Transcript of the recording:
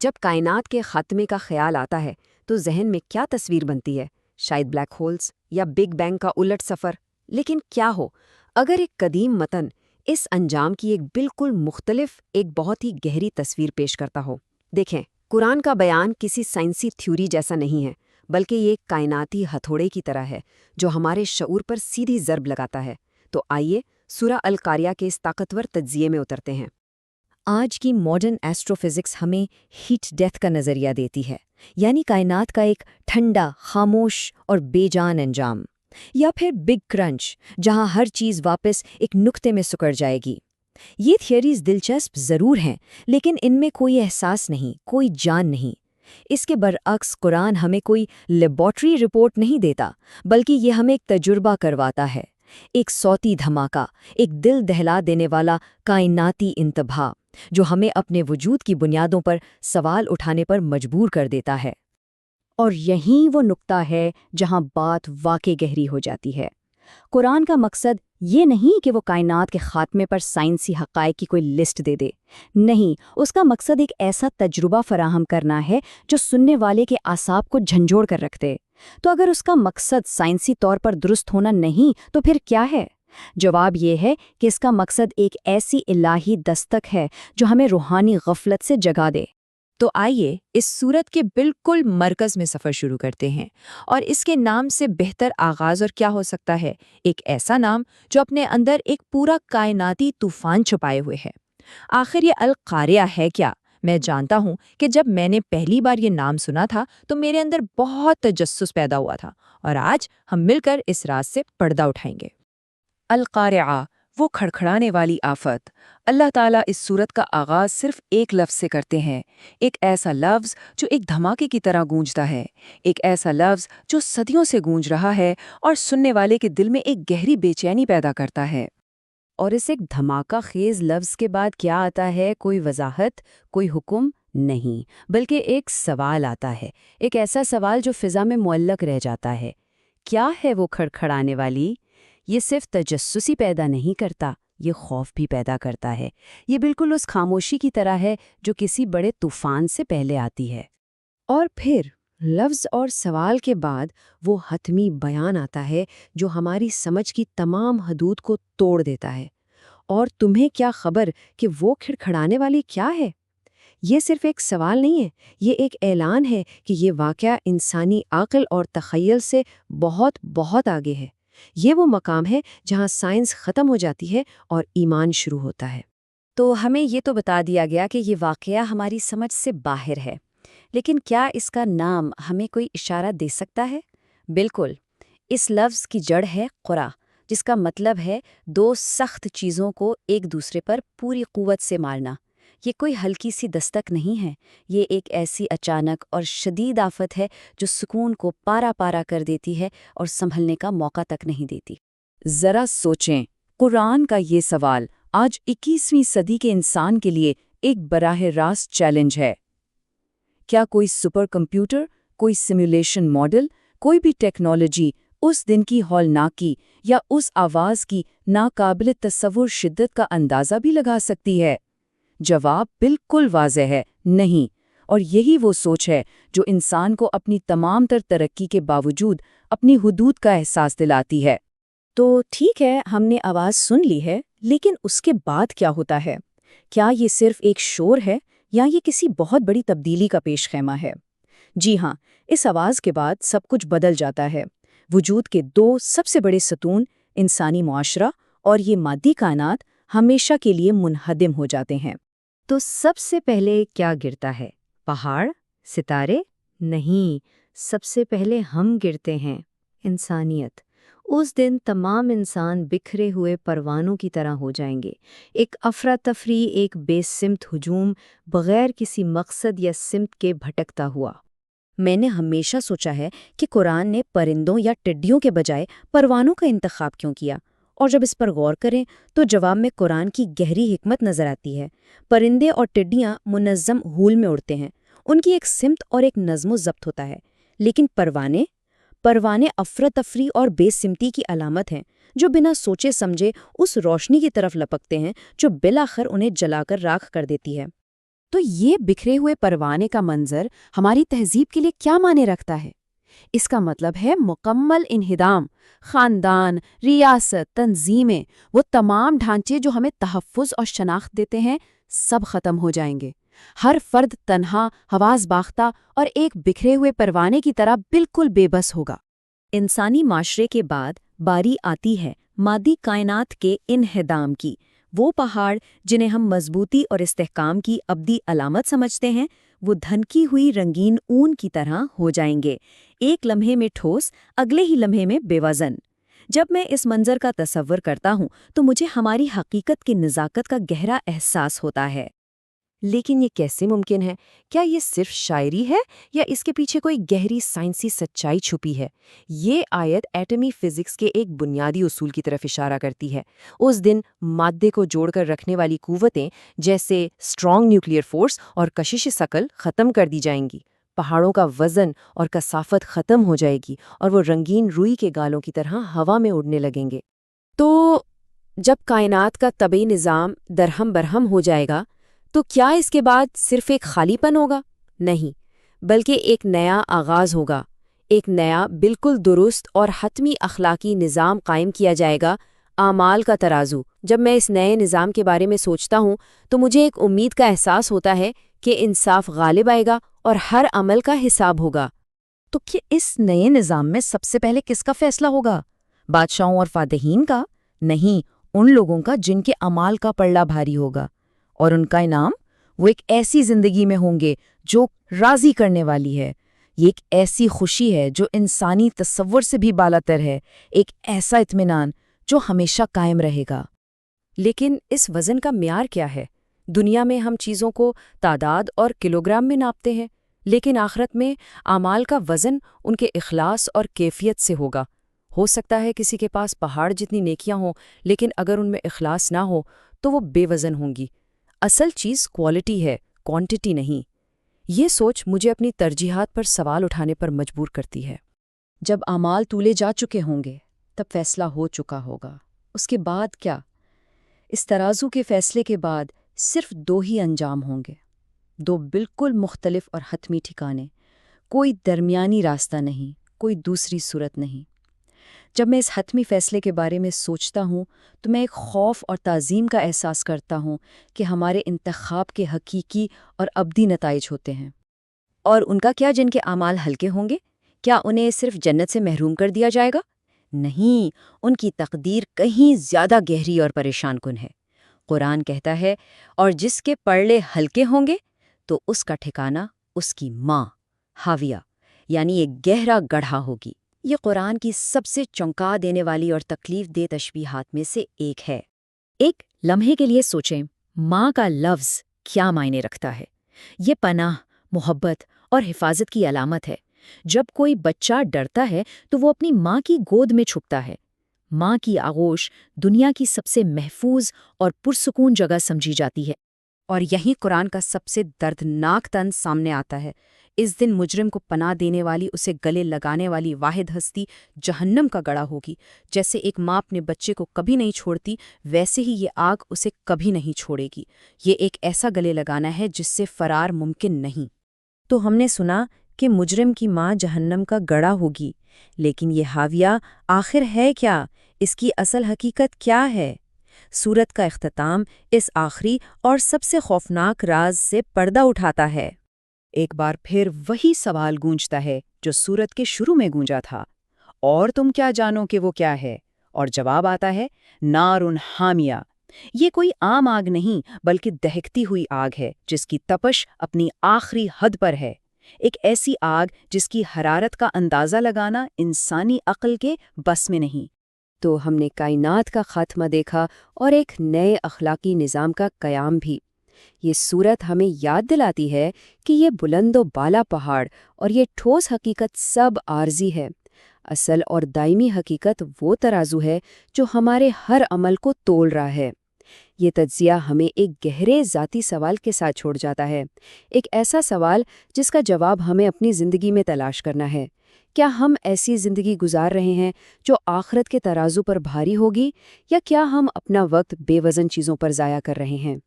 جب کائنات کے خاتمے کا خیال آتا ہے تو ذہن میں کیا تصویر بنتی ہے؟ شاید بلیک ہولز یا بگ بینگ کا الٹ سفر۔ لیکن کیا ہو اگر ایک قدیم متن اس انجام کی ایک بالکل مختلف، ایک بہت ہی گہری تصویر پیش کرتا ہو؟ دیکھیں، قرآن کا بیان کسی سائنسی تھیوری جیسا نہیں ہے، بلکہ یہ ایک کائناتی ہتھوڑے کی طرح ہے جو ہمارے شعور پر سیدھی ضرب لگاتا ہے۔ تو آئیے سورہ القاریہ کے اس طاقتور تجزیے میں اترتے ہیں۔ آج کی ماڈرن ایسٹرو فزکس ہمیں ہیٹ ڈیتھ کا نظریہ دیتی ہے، یعنی کائنات کا ایک ٹھنڈا، خاموش اور بے جان انجام، یا پھر بگ کرنچ، جہاں ہر چیز واپس ایک نقطے میں سکڑ جائے گی۔ یہ تھیوریز دلچسپ ضرور ہیں، لیکن ان میں کوئی احساس نہیں، کوئی جان نہیں۔ اس کے برعکس قرآن ہمیں کوئی لیبارٹری رپورٹ نہیں دیتا، بلکہ یہ ہمیں ایک تجربہ کرواتا ہے، ایک صوتی دھماکہ، ایک دل دہلا دینے والا کائناتی انتباہ، جو ہمیں اپنے وجود کی بنیادوں پر سوال اٹھانے پر مجبور کر دیتا ہے۔ اور یہیں وہ نقطہ ہے جہاں بات واقعی گہری ہو جاتی ہے۔ قرآن کا مقصد یہ نہیں کہ وہ کائنات کے خاتمے پر سائنسی حقائق کی کوئی لسٹ دے دے، نہیں، اس کا مقصد ایک ایسا تجربہ فراہم کرنا ہے جو سننے والے کے اعصاب کو جھنجھوڑ کر رکھ دے۔ تو اگر اس کا مقصد سائنسی طور پر درست ہونا نہیں تو پھر کیا ہے؟ جواب یہ ہے کہ اس کا مقصد ایک ایسی الہی دستک ہے جو ہمیں روحانی غفلت سے جگا دے۔ تو آئیے اس سورت کے بالکل مرکز میں سفر شروع کرتے ہیں، اور اس کے نام سے بہتر آغاز اور کیا ہو سکتا ہے؟ ایک ایسا نام جو اپنے اندر ایک پورا کائناتی طوفان چھپائے ہوئے ہے۔ آخر یہ القاریہ ہے کیا؟ میں جانتا ہوں کہ جب میں نے پہلی بار یہ نام سنا تھا تو میرے اندر بہت تجسس پیدا ہوا تھا، اور آج ہم مل کر اس راز سے پردہ اٹھائیں گے۔ القاریہ، وہ کھڑکھڑانے والی آفت۔ اللہ تعالیٰ اس سورت کا آغاز صرف ایک لفظ سے کرتے ہیں، ایک ایسا لفظ جو ایک دھماکے کی طرح گونجتا ہے، ایک ایسا لفظ جو صدیوں سے گونج رہا ہے اور سننے والے کے دل میں ایک گہری بے چینی پیدا کرتا ہے۔ اور اس ایک دھماکہ خیز لفظ کے بعد کیا آتا ہے؟ کوئی وضاحت، کوئی حکم نہیں، بلکہ ایک سوال آتا ہے، ایک ایسا سوال جو فضا میں معلق رہ جاتا ہے۔ کیا ہے وہ کھڑکھڑانے والی؟ یہ صرف تجسس ہی پیدا نہیں کرتا، یہ خوف بھی پیدا کرتا ہے۔ یہ بالکل اس خاموشی کی طرح ہے جو کسی بڑے طوفان سے پہلے آتی ہے۔ اور پھر لفظ اور سوال کے بعد وہ حتمی بیان آتا ہے جو ہماری سمجھ کی تمام حدود کو توڑ دیتا ہے۔ اور تمہیں کیا خبر کہ وہ کھڑکھڑانے والی کیا ہے؟ یہ صرف ایک سوال نہیں ہے، یہ ایک اعلان ہے کہ یہ واقعہ انسانی عقل اور تخیل سے بہت بہت آگے ہے۔ یہ وہ مقام ہے جہاں سائنس ختم ہو جاتی ہے اور ایمان شروع ہوتا ہے۔ تو ہمیں یہ تو بتا دیا گیا کہ یہ واقعہ ہماری سمجھ سے باہر ہے، لیکن کیا اس کا نام ہمیں کوئی اشارہ دے سکتا ہے؟ بالکل، اس لفظ کی جڑ ہے قرا، جس کا مطلب ہے دو سخت چیزوں کو ایک دوسرے پر پوری قوت سے مارنا۔ یہ کوئی ہلکی سی دستک نہیں ہے، یہ ایک ایسی اچانک اور شدید آفت ہے جو سکون کو پارا پارا کر دیتی ہے اور سنبھلنے کا موقع تک نہیں دیتی۔ ذرا سوچیں، قرآن کا یہ سوال آج 21ویں صدی کے انسان کے لیے ایک براہ راست چیلنج ہے۔ کیا کوئی سپر کمپیوٹر، کوئی سیمولیشن ماڈل، کوئی بھی ٹیکنالوجی اس دن کی ہولناکی یا اس آواز کی ناقابل تصور شدت کا اندازہ بھی لگا سکتی ہے؟ جواب بالکل واضح ہے، نہیں۔ اور یہی وہ سوچ ہے جو انسان کو اپنی تمام تر ترقی کے باوجود اپنی حدود کا احساس دلاتی ہے۔ تو ٹھیک ہے، ہم نے آواز سن لی ہے، لیکن اس کے بعد کیا ہوتا ہے؟ کیا یہ صرف ایک شور ہے یا یہ کسی بہت بڑی تبدیلی کا پیش خیمہ ہے؟ جی ہاں، اس آواز کے بعد سب کچھ بدل جاتا ہے۔ وجود کے دو سب سے بڑے ستون، انسانی معاشرہ اور یہ مادی کائنات، ہمیشہ کے لیے منہدم ہو جاتے ہیں۔ تو سب سے پہلے کیا گرتا ہے؟ پہاڑ؟ ستارے؟ نہیں، سب سے پہلے ہم گرتے ہیں، انسانیت۔ اس دن تمام انسان بکھرے ہوئے پروانوں کی طرح ہو جائیں گے، ایک افراتفری، ایک بے سمت ہجوم، بغیر کسی مقصد یا سمت کے بھٹکتا ہوا۔ میں نے ہمیشہ سوچا ہے کہ قرآن نے پرندوں یا ٹڈیوں کے بجائے پروانوں کا انتخاب کیوں کیا، اور جب اس پر غور کریں تو جواب میں قرآن کی گہری حکمت نظر آتی ہے۔ پرندے اور ٹڈیاں منظم ہول میں اڑتے ہیں، ان کی ایک سمت اور ایک نظم و ضبط ہوتا ہے، لیکن پروانے افراتفری اور بے سمتی کی علامت ہیں، جو بنا سوچے سمجھے اس روشنی کی طرف لپکتے ہیں جو بالآخر انہیں جلا کر راکھ کر دیتی ہے۔ تو یہ بکھرے ہوئے پروانے کا منظر ہماری تہذیب کے لیے کیا معنی رکھتا ہے؟ اس کا مطلب ہے مکمل انہدام۔ خاندان، ریاست، تنظیمیں، وہ تمام ڈھانچے جو ہمیں تحفظ اور شناخت دیتے ہیں، سب ختم ہو جائیں گے۔ ہر فرد تنہا، حواس باختہ اور ایک بکھرے ہوئے پروانے کی طرح بالکل بے بس ہوگا۔ انسانی معاشرے کے بعد باری آتی ہے مادی کائنات کے انہدام کی۔ وہ پہاڑ جنہیں ہم مضبوطی اور استحکام کی ابدی علامت سمجھتے ہیں، وہ دھنکی ہوئی رنگین اون کی طرح ہو جائیں گے، ایک لمحے میں ٹھوس، اگلے ہی لمحے میں بے وزن۔ جب میں اس منظر کا تصور کرتا ہوں تو مجھے ہماری حقیقت کی نزاکت کا گہرا احساس ہوتا ہے۔ لیکن یہ کیسے ممکن ہے؟ کیا یہ صرف شاعری ہے یا اس کے پیچھے کوئی گہری سائنسی سچائی چھپی ہے؟ یہ آیت ایٹمی فزکس کے ایک بنیادی اصول کی طرف اشارہ کرتی ہے۔ اس دن مادے کو جوڑ کر رکھنے والی قوتیں جیسے اسٹرانگ نیوکلیئر فورس اور کشش ثقل ختم کر دی جائیں گی، پہاڑوں کا وزن اور کثافت ختم ہو جائے گی اور وہ رنگین روئی کے گالوں کی طرح ہوا میں اڑنے لگیں گے۔ تو جب کائنات کا طبعی نظام درہم برہم ہو جائے گا تو کیا اس کے بعد صرف ایک خالی پن ہوگا؟ نہیں، بلکہ ایک نیا آغاز ہوگا۔ ایک نیا، بالکل درست اور حتمی اخلاقی نظام قائم کیا جائے گا، اعمال کا ترازو۔ جب میں اس نئے نظام کے بارے میں سوچتا ہوں تو مجھے ایک امید کا احساس ہوتا ہے کہ انصاف غالب آئے گا اور ہر عمل کا حساب ہوگا۔ تو کیا اس نئے نظام میں سب سے پہلے کس کا فیصلہ ہوگا؟ بادشاہوں اور فاتحین کا؟ نہیں، ان لوگوں کا جن کے اعمال کا پلڑا بھاری ہوگا۔ اور ان کا انعام؟ وہ ایک ایسی زندگی میں ہوں گے جو راضی کرنے والی ہے۔ یہ ایک ایسی خوشی ہے جو انسانی تصور سے بھی بالاتر ہے، ایک ایسا اطمینان جو ہمیشہ قائم رہے گا۔ لیکن اس وزن کا معیار کیا ہے؟ دنیا میں ہم چیزوں کو تعداد اور کلوگرام میں ناپتے ہیں، لیکن آخرت میں اعمال کا وزن ان کے اخلاص اور کیفیت سے ہوگا۔ ہو سکتا ہے کسی کے پاس پہاڑ جتنی نیکیاں ہوں، لیکن اگر ان میں اخلاص نہ ہو تو وہ بے وزن ہوں گی۔ اصل چیز کوالٹی ہے، کوانٹٹی نہیں۔ یہ سوچ مجھے اپنی ترجیحات پر سوال اٹھانے پر مجبور کرتی ہے۔ جب اعمال تولے جا چکے ہوں گے تب فیصلہ ہو چکا ہوگا۔ اس کے بعد کیا؟ اس ترازو کے فیصلے کے بعد صرف دو ہی انجام ہوں گے، دو بالکل مختلف اور حتمی ٹھکانے۔ کوئی درمیانی راستہ نہیں، کوئی دوسری صورت نہیں۔ جب میں اس حتمی فیصلے کے بارے میں سوچتا ہوں تو میں ایک خوف اور تعظیم کا احساس کرتا ہوں کہ ہمارے انتخاب کے حقیقی اور ابدی نتائج ہوتے ہیں۔ اور ان کا کیا جن کے اعمال ہلکے ہوں گے؟ کیا انہیں صرف جنت سے محروم کر دیا جائے گا؟ نہیں، ان کی تقدیر کہیں زیادہ گہری اور پریشان کن ہے۔ قرآن کہتا ہے، اور جس کے پلڑے ہلکے ہوں گے تو اس کا ٹھکانہ اس کی ماں حاویہ، یعنی ایک گہرا گڑھا ہوگی۔ یہ قرآن کی سب سے چونکا دینے والی اور تکلیف دہ تشبیہات میں سے ایک ہے۔ ایک لمحے کے لیے سوچیں، ماں کا لفظ کیا معنی رکھتا ہے؟ یہ پناہ، محبت اور حفاظت کی علامت ہے۔ جب کوئی بچہ ڈرتا ہے تو وہ اپنی ماں کی گود میں چھپتا ہے۔ ماں کی آغوش دنیا کی سب سے محفوظ اور پرسکون جگہ سمجھی جاتی ہے۔ اور یہیں قرآن کا سب سے دردناک طنز سامنے آتا ہے۔ اس دن مجرم کو پناہ دینے والی، اسے گلے لگانے والی واحد ہستی جہنم کا گڑھا ہوگی۔ جیسے ایک ماں اپنے بچے کو کبھی نہیں چھوڑتی، ویسے ہی یہ آگ اسے کبھی نہیں چھوڑے گی۔ یہ ایک ایسا گلے لگانا ہے جس سے فرار ممکن نہیں۔ تو ہم نے سنا کہ مجرم کی ماں جہنم کا گڑھا ہوگی، لیکن یہ حاویہ آخر ہے کیا؟ اس کی اصل حقیقت کیا ہے؟ سورت کا اختتام اس آخری اور سب سے خوفناک راز سے پردہ اٹھاتا ہے۔ ایک بار پھر وہی سوال گونجتا ہے جو سورت کے شروع میں گونجا تھا، اور تم کیا جانو کہ وہ کیا ہے؟ اور جواب آتا ہے، نارن حامیہ۔ یہ کوئی عام آگ نہیں بلکہ دہکتی ہوئی آگ ہے جس کی تپش اپنی آخری حد پر ہے۔ ایک ایسی آگ جس کی حرارت کا اندازہ لگانا انسانی عقل کے بس میں نہیں۔ تو ہم نے کائنات کا خاتمہ دیکھا اور ایک نئے اخلاقی نظام کا قیام بھی۔ یہ صورت ہمیں یاد دلاتی ہے کہ یہ بلند و بالا پہاڑ اور یہ ٹھوس حقیقت سب عارضی ہے۔ اصل اور دائمی حقیقت وہ ترازو ہے جو ہمارے ہر عمل کو تول رہا ہے۔ یہ تجزیہ ہمیں ایک گہرے ذاتی سوال کے ساتھ چھوڑ جاتا ہے، ایک ایسا سوال جس کا جواب ہمیں اپنی زندگی میں تلاش کرنا ہے۔ کیا ہم ایسی زندگی گزار رہے ہیں جو آخرت کے ترازو پر بھاری ہوگی، یا کیا ہم اپنا وقت بے وزن چیزوں پر ضائع کر رہے ہیں؟